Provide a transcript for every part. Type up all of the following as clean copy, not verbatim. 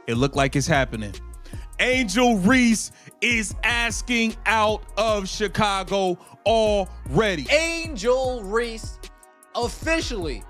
It looked like it's happening. Angel Reese is asking out of Chicago already. Angel Reese officially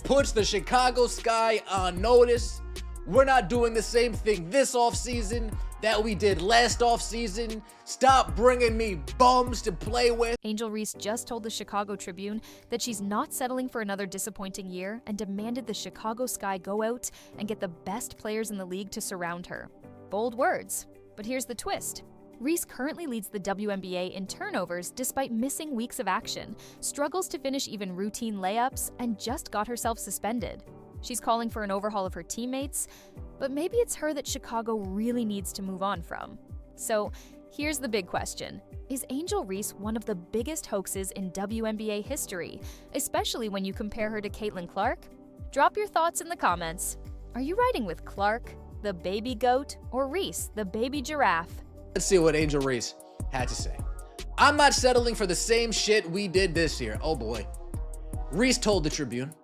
puts the Chicago Sky on notice. We're not doing the same thing this offseason that we did last offseason. Stop bringing me bums to play with. Angel Reese just told the Chicago Tribune that she's not settling for another disappointing year and demanded the Chicago Sky go out and get the best players in the league to surround her. Bold words, but here's the twist. Reese currently leads the WNBA in turnovers despite missing weeks of action, struggles to finish even routine layups, and just got herself suspended. She's calling for an overhaul of her teammates, but maybe it's her that Chicago really needs to move on from. So here's the big question. Is Angel Reese one of the biggest hoaxes in WNBA history, especially when you compare her to Caitlin Clark? Drop your thoughts in the comments. Are you riding with Clark, the baby goat, or Reese, the baby giraffe? Let's see what Angel Reese had to say. I'm not settling for the same shit we did this year. Oh boy. Reese told the Tribune,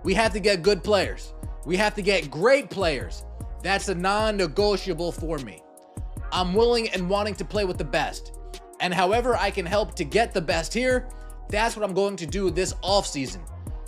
we have to get good players. We have to get great players. That's a non-negotiable for me. I'm willing and wanting to play with the best. And however I can help to get the best here, that's what I'm going to do this offseason.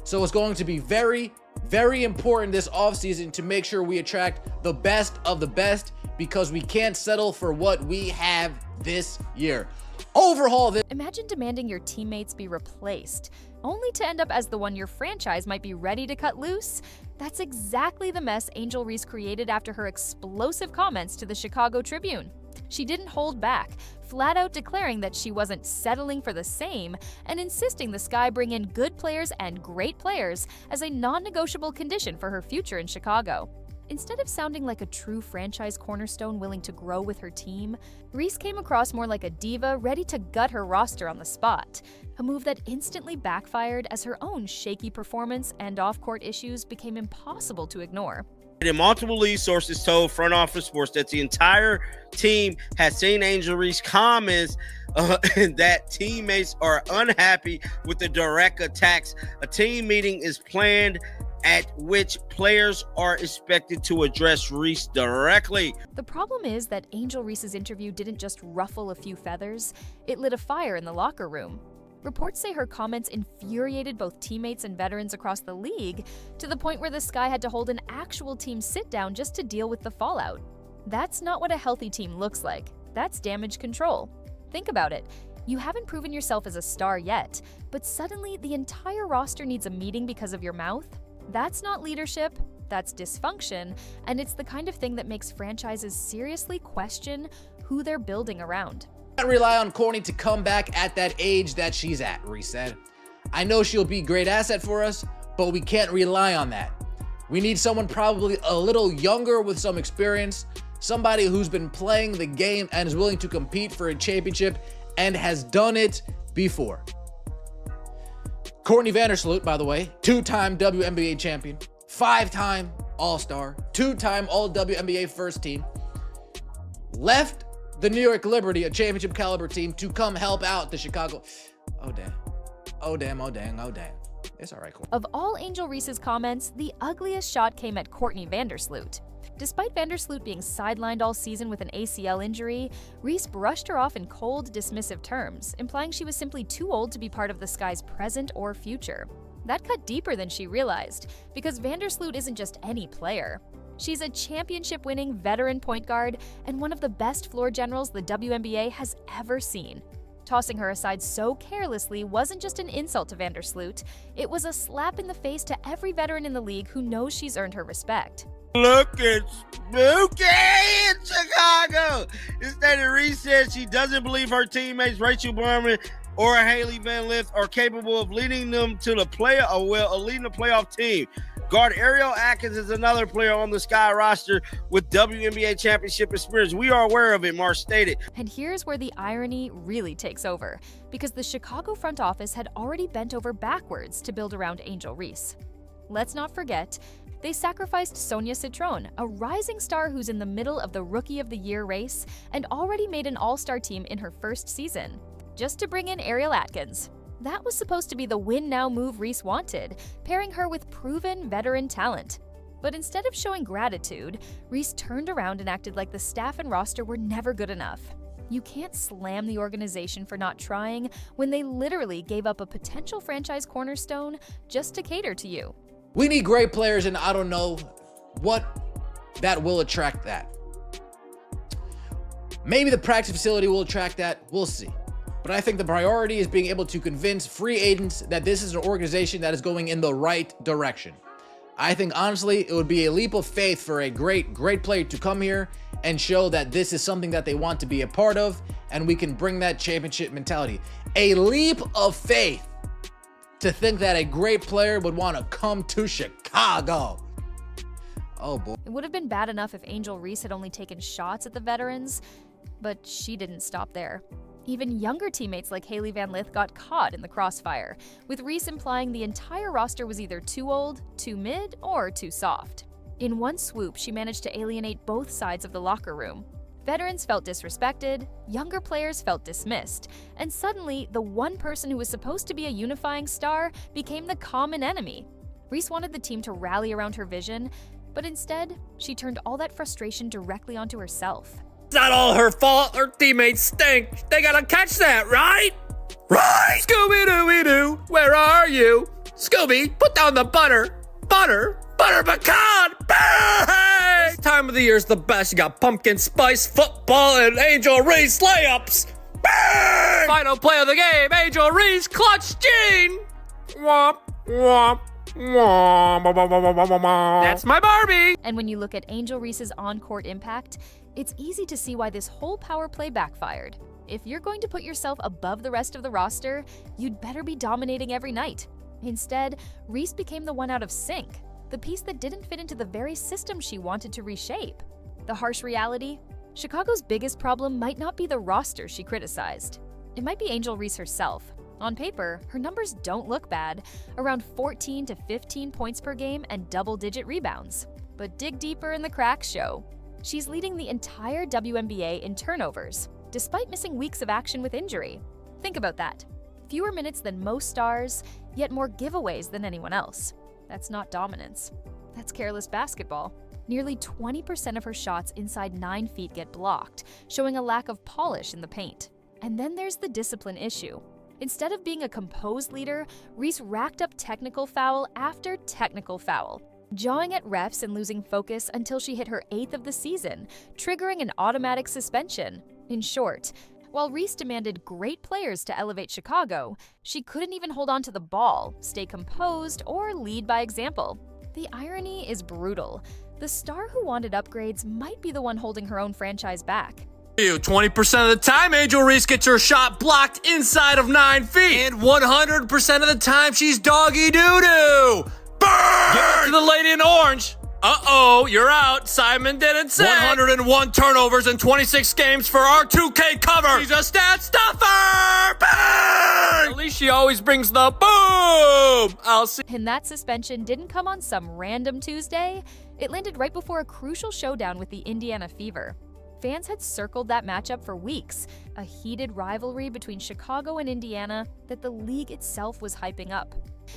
So it's going to be very, very important this offseason to make sure we attract the best of the best, because we can't settle for what we have this year. Overhaul this. Imagine demanding your teammates be replaced, only to end up as the one your franchise might be ready to cut loose. That's exactly the mess Angel Reese created after her explosive comments to the Chicago Tribune. She didn't hold back, flat out declaring that she wasn't settling for the same and insisting the Sky bring in good players and great players as a non-negotiable condition for her future in Chicago. Instead of sounding like a true franchise cornerstone willing to grow with her team, Reese came across more like a diva ready to gut her roster on the spot, a move that instantly backfired as her own shaky performance and off-court issues became impossible to ignore. And multiple lead sources told Front Office Sports that the entire team has seen Angel Reese comments that teammates are unhappy with the direct attacks. A team meeting is planned at which players are expected to address Reese directly. The problem is that Angel Reese's interview didn't just ruffle a few feathers, it lit a fire in the locker room. Reports say her comments infuriated both teammates and veterans across the league, to the point where the Sky had to hold an actual team sit-down just to deal with the fallout. That's not what a healthy team looks like. That's damage control. Think about it. You haven't proven yourself as a star yet, but suddenly the entire roster needs a meeting because of your mouth? That's not leadership, that's dysfunction, and it's the kind of thing that makes franchises seriously question who they're building around. Can't rely on Courtney to come back at that age that she's at, Reese said. I know she'll be a great asset for us, but we can't rely on that. We need someone probably a little younger with some experience, somebody who's been playing the game and is willing to compete for a championship and has done it before. Courtney Vandersloot, by the way, two-time WNBA champion, 5-time All-Star, 2-time All-WNBA first team, left the New York Liberty, a championship caliber team, to come help out the Chicago. Oh, damn. Oh, damn. Oh, dang. Oh, dang. It's all right, Courtney. Of all Angel Reese's comments, the ugliest shot came at Courtney Vandersloot. Despite Vandersloot being sidelined all season with an ACL injury, Reese brushed her off in cold, dismissive terms, implying she was simply too old to be part of the Sky's present or future. That cut deeper than she realized, because Vandersloot isn't just any player. She's a championship-winning veteran point guard and one of the best floor generals the WNBA has ever seen. Tossing her aside so carelessly wasn't just an insult to Vandersloot, it was a slap in the face to every veteran in the league who knows she's earned her respect. Looking spooky in Chicago. Instead, Reese said she doesn't believe her teammates Rachel Berman or Haley Van Lith are capable of leading them to the leading the playoff team. Guard Ariel Atkins is another player on the Sky roster with WNBA championship experience. We are aware of it, Marsh stated. And here's where the irony really takes over, because the Chicago front office had already bent over backwards to build around Angel Reese. Let's not forget, they sacrificed Sonia Citron, a rising star who's in the middle of the Rookie of the Year race and already made an all-star team in her first season, just to bring in Ariel Atkins. That was supposed to be the win-now move Reese wanted, pairing her with proven veteran talent. But instead of showing gratitude, Reese turned around and acted like the staff and roster were never good enough. You can't slam the organization for not trying when they literally gave up a potential franchise cornerstone just to cater to you. We need great players, and I don't know what that will attract that. Maybe the practice facility will attract that. We'll see. But I think the priority is being able to convince free agents that this is an organization that is going in the right direction. I think, honestly, it would be a leap of faith for a great player to come here and show that this is something that they want to be a part of, and we can bring that championship mentality. A leap of faith to think that a great player would want to come to Chicago. Oh boy. It would have been bad enough if Angel Reese had only taken shots at the veterans, but she didn't stop there. Even younger teammates like Hailey Van Lith got caught in the crossfire, with Reese implying the entire roster was either too old, too mid, or too soft. In one swoop, she managed to alienate both sides of the locker room. Veterans felt disrespected, younger players felt dismissed, and suddenly, the one person who was supposed to be a unifying star became the common enemy. Reese wanted the team to rally around her vision, but instead, she turned all that frustration directly onto herself. It's not all her fault. Her teammates stink. They gotta catch that, right? Right! Scooby-Dooby-Doo, where are you? Scooby, put down the butter. Butter pecan! Bang! This time of the year is the best. You got pumpkin spice football and Angel Reese layups. Bang! Final play of the game, Angel Reese clutch Gene. Womp, womp. That's my Barbie! And when you look at Angel Reese's on-court impact, it's easy to see why this whole power play backfired. If you're going to put yourself above the rest of the roster, you'd better be dominating every night. Instead, Reese became the one out of sync, the piece that didn't fit into the very system she wanted to reshape. The harsh reality? Chicago's biggest problem might not be the roster she criticized. It might be Angel Reese herself. On paper, her numbers don't look bad, around 14 to 15 points per game and double-digit rebounds. But dig deeper and the cracks show. She's leading the entire WNBA in turnovers, despite missing weeks of action with injury. Think about that. Fewer minutes than most stars, yet more giveaways than anyone else. That's not dominance. That's careless basketball. Nearly 20% of her shots inside 9 feet get blocked, showing a lack of polish in the paint. And then there's the discipline issue. Instead of being a composed leader, Reese racked up technical foul after technical foul, jawing at refs and losing focus until she hit her 8th of the season, triggering an automatic suspension. In short, while Reese demanded great players to elevate Chicago, she couldn't even hold on to the ball, stay composed, or lead by example. The irony is brutal. The star who wanted upgrades might be the one holding her own franchise back. 20% of the time, Angel Reese gets her shot blocked inside of 9 feet. And 100% of the time, she's doggy doo-doo. Burn! Give it to the lady in orange. Uh-oh, you're out. Simon didn't say. 101 turnovers in 26 games for our 2K cover. She's a stat stuffer. Bang! At least she always brings the boom. I'll see. And that suspension didn't come on some random Tuesday. It landed right before a crucial showdown with the Indiana Fever. Fans had circled that matchup for weeks, a heated rivalry between Chicago and Indiana that the league itself was hyping up.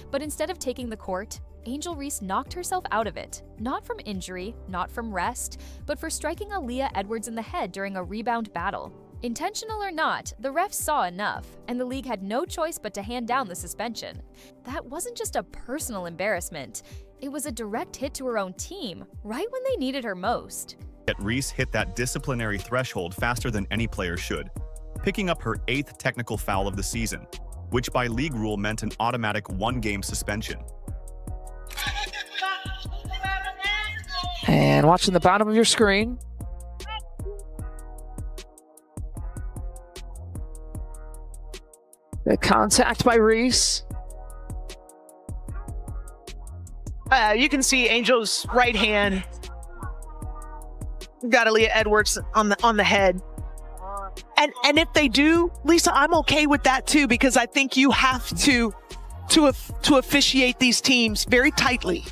But instead of taking the court, Angel Reese knocked herself out of it, not from injury, not from rest, but for striking Aaliyah Edwards in the head during a rebound battle. Intentional or not, the refs saw enough, and the league had no choice but to hand down the suspension. That wasn't just a personal embarrassment, it was a direct hit to her own team, right when they needed her most. Yet Reese hit that disciplinary threshold faster than any player should, picking up her 8th technical foul of the season, which by league rule meant an automatic 1-game suspension. And watching the bottom of your screen. The contact by Reese. You can see Angel's right hand got Aaliyah Edwards on the head. And if they do, Lisa, I'm okay with that too, because I think you have to officiate these teams very tightly.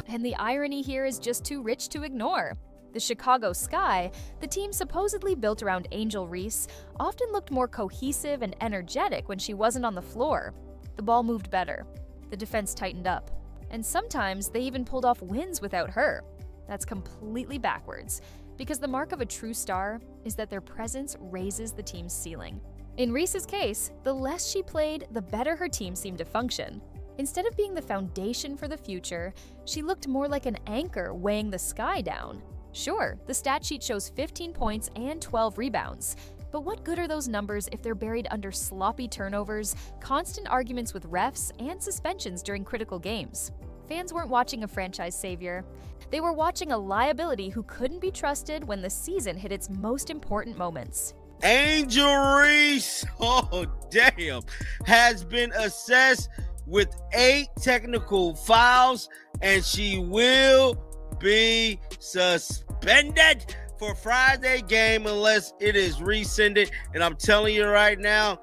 And the irony here is just too rich to ignore. The Chicago Sky, the team supposedly built around Angel Reese, often looked more cohesive and energetic when she wasn't on the floor. The ball moved better. The defense tightened up. And sometimes they even pulled off wins without her. That's completely backwards, because the mark of a true star is that their presence raises the team's ceiling. In Reese's case, the less she played, the better her team seemed to function. Instead of being the foundation for the future, she looked more like an anchor weighing the sky down. Sure, the stat sheet shows 15 points and 12 rebounds, but what good are those numbers if they're buried under sloppy turnovers, constant arguments with refs, and suspensions during critical games? Fans weren't watching a franchise savior. They were watching a liability who couldn't be trusted when the season hit its most important moments. Angel Reese, oh damn, has been assessed with 8 technical fouls, and she will be suspended for Friday game unless it is rescinded. And I'm telling you right now,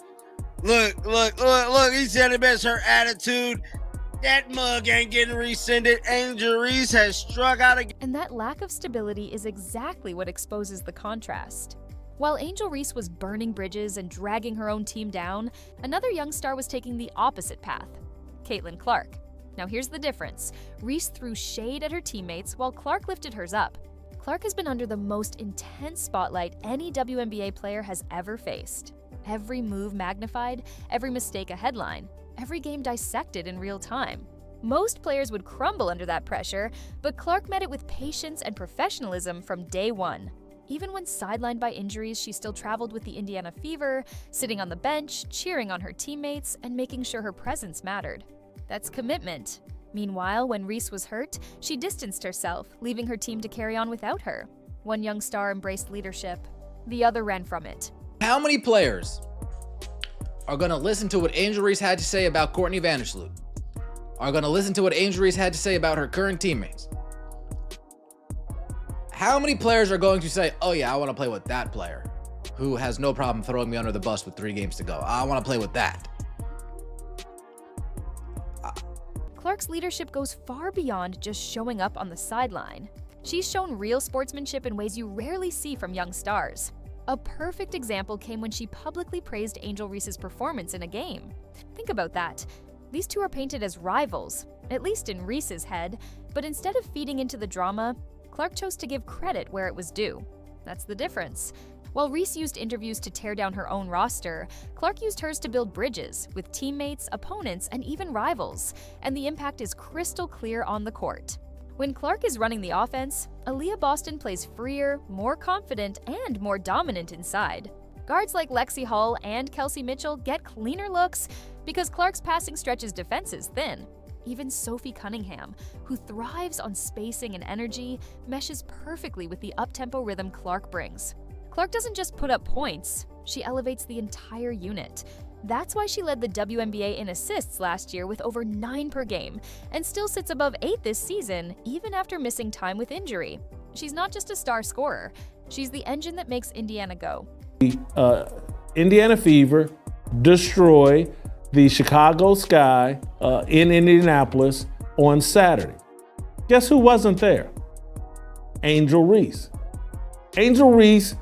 look, he said it best, her attitude. That mug ain't getting rescinded. Angel Reese has struck out again. And that lack of stability is exactly what exposes the contrast. While Angel Reese was burning bridges and dragging her own team down, another young star was taking the opposite path, Caitlin Clark. Now here's the difference. Reese threw shade at her teammates while Clark lifted hers up. Clark has been under the most intense spotlight any WNBA player has ever faced. Every move magnified, every mistake a headline, every game dissected in real time. Most players would crumble under that pressure, but Clark met it with patience and professionalism from day one. Even when sidelined by injuries, she still traveled with the Indiana Fever, sitting on the bench, cheering on her teammates, and making sure her presence mattered. That's commitment. Meanwhile, when Reese was hurt, she distanced herself, leaving her team to carry on without her. One young star embraced leadership. The other ran from it. How many players are going to listen to what Angel Reese had to say about Courtney Vandersloot? Are going to listen to what Angel Reese had to say about her current teammates? How many players are going to say, oh yeah, I want to play with that player who has no problem throwing me under the bus with 3 games to go. I want to play with that. Clark's leadership goes far beyond just showing up on the sideline. She's shown real sportsmanship in ways you rarely see from young stars. A perfect example came when she publicly praised Angel Reese's performance in a game. Think about that. These two are painted as rivals, at least in Reese's head, but instead of feeding into the drama, Clark chose to give credit where it was due. That's the difference. While Reese used interviews to tear down her own roster, Clark used hers to build bridges with teammates, opponents, and even rivals, and the impact is crystal clear on the court. When Clark is running the offense, Aaliyah Boston plays freer, more confident, and more dominant inside. Guards like Lexi Hall and Kelsey Mitchell get cleaner looks because Clark's passing stretches defenses thin. Even Sophie Cunningham, who thrives on spacing and energy, meshes perfectly with the up-tempo rhythm Clark brings. Clark doesn't just put up points, she elevates the entire unit. That's why she led the WNBA in assists last year with over 9 per game, and still sits above 8 this season, even after missing time with injury. She's not just a star scorer, she's the engine that makes Indiana go. Indiana Fever destroy the Chicago Sky in Indianapolis on Saturday. Guess who wasn't there? Angel Reese. Angel Reese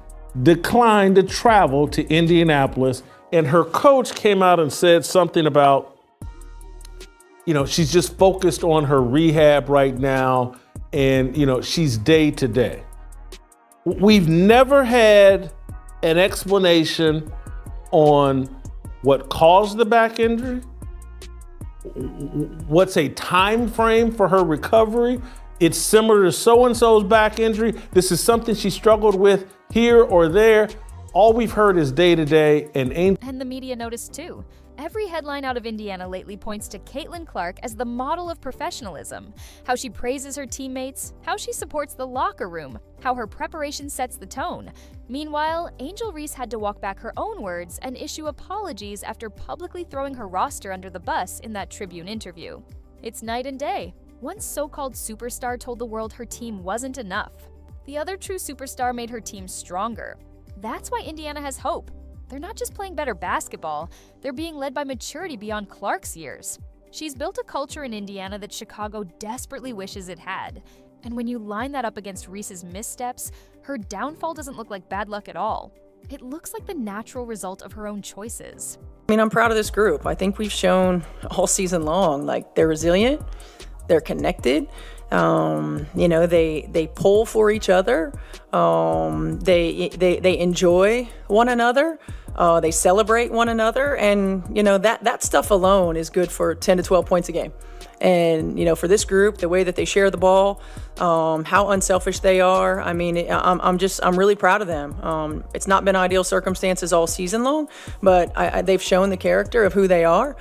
declined to travel to Indianapolis, and her coach came out and said something about, she's just focused on her rehab right now, and, she's day to day. We've never had an explanation on what caused the back injury, what's a time frame for her recovery. It's similar to so-and-so's back injury. This is something she struggled with here or there. All we've heard is day-to-day, And the media noticed too. Every headline out of Indiana lately points to Caitlin Clark as the model of professionalism, how she praises her teammates, how she supports the locker room, how her preparation sets the tone. Meanwhile, Angel Reese had to walk back her own words and issue apologies after publicly throwing her roster under the bus in that Tribune interview. It's night and day. One so-called superstar told the world her team wasn't enough. The other true superstar made her team stronger. That's why Indiana has hope. They're not just playing better basketball, they're being led by maturity beyond Clark's years. She's built a culture in Indiana that Chicago desperately wishes it had. And when you line that up against Reese's missteps, her downfall doesn't look like bad luck at all. It looks like the natural result of her own choices. I'm proud of this group. I think we've shown all season long, they're resilient. They're connected. They pull for each other. They enjoy one another. They celebrate one another, and that stuff alone is good for 10 to 12 points a game. And for this group, the way that they share the ball, how unselfish they are. I mean, I'm really proud of them. It's not been ideal circumstances all season long, but they've shown the character of who they are.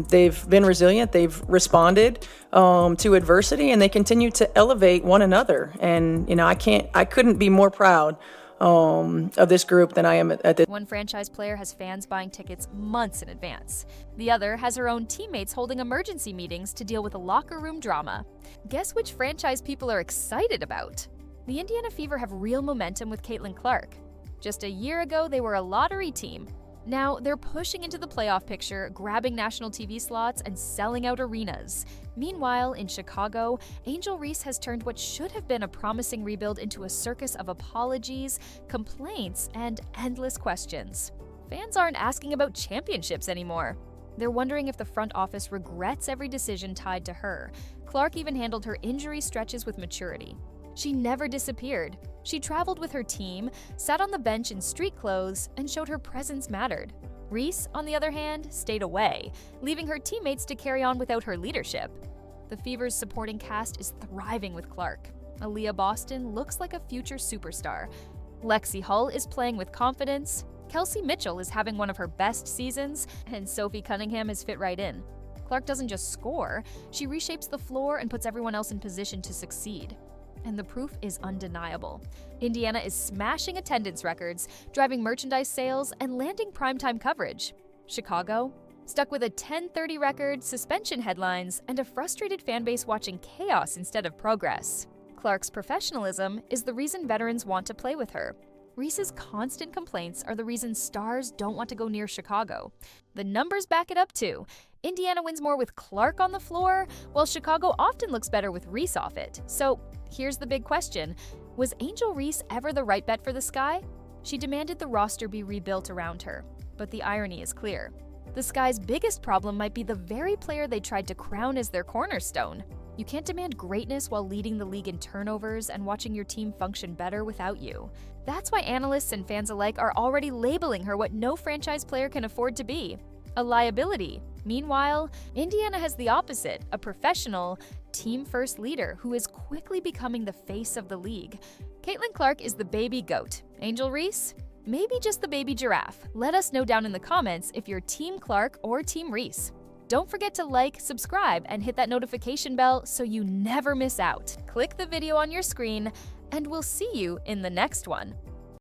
They've been resilient. They've responded to adversity, and they continue to elevate one another. And I couldn't be more proud of this group than I am at this. One franchise player has fans buying tickets months in advance. The other has her own teammates holding emergency meetings to deal with a locker room drama. Guess which franchise people are excited about? The Indiana Fever have real momentum with Caitlin Clark. Just a year ago, they were a lottery team. Now they're pushing into the playoff picture, grabbing national TV slots, and selling out arenas. Meanwhile, in Chicago, Angel Reese has turned what should have been a promising rebuild into a circus of apologies, complaints, and endless questions. Fans aren't asking about championships anymore. They're wondering if the front office regrets every decision tied to her. Clark even handled her injury stretches with maturity. She never disappeared. She traveled with her team, sat on the bench in street clothes, and showed her presence mattered. Reese, on the other hand, stayed away, leaving her teammates to carry on without her leadership. The Fever's supporting cast is thriving with Clark. Aaliyah Boston looks like a future superstar. Lexi Hull is playing with confidence. Kelsey Mitchell is having one of her best seasons, and Sophie Cunningham has fit right in. Clark doesn't just score, she reshapes the floor and puts everyone else in position to succeed. And the proof is undeniable. Indiana is smashing attendance records, driving merchandise sales, and landing primetime coverage. Chicago? Stuck with a 10-30 record, suspension headlines, and a frustrated fanbase watching chaos instead of progress. Clark's professionalism is the reason veterans want to play with her. Reese's constant complaints are the reason stars don't want to go near Chicago. The numbers back it up too. Indiana wins more with Clark on the floor, while Chicago often looks better with Reese off it. So here's the big question. Was Angel Reese ever the right bet for the Sky? She demanded the roster be rebuilt around her. But the irony is clear. The Sky's biggest problem might be the very player they tried to crown as their cornerstone. You can't demand greatness while leading the league in turnovers and watching your team function better without you. That's why analysts and fans alike are already labeling her what no franchise player can afford to be: a liability. Meanwhile, Indiana has the opposite, a professional, team-first leader who is quickly becoming the face of the league. Caitlin Clark is the baby goat. Angel Reese? Maybe just the baby giraffe. Let us know down in the comments if you're Team Clark or Team Reese. Don't forget to like, subscribe, and hit that notification bell so you never miss out. Click the video on your screen, and we'll see you in the next one.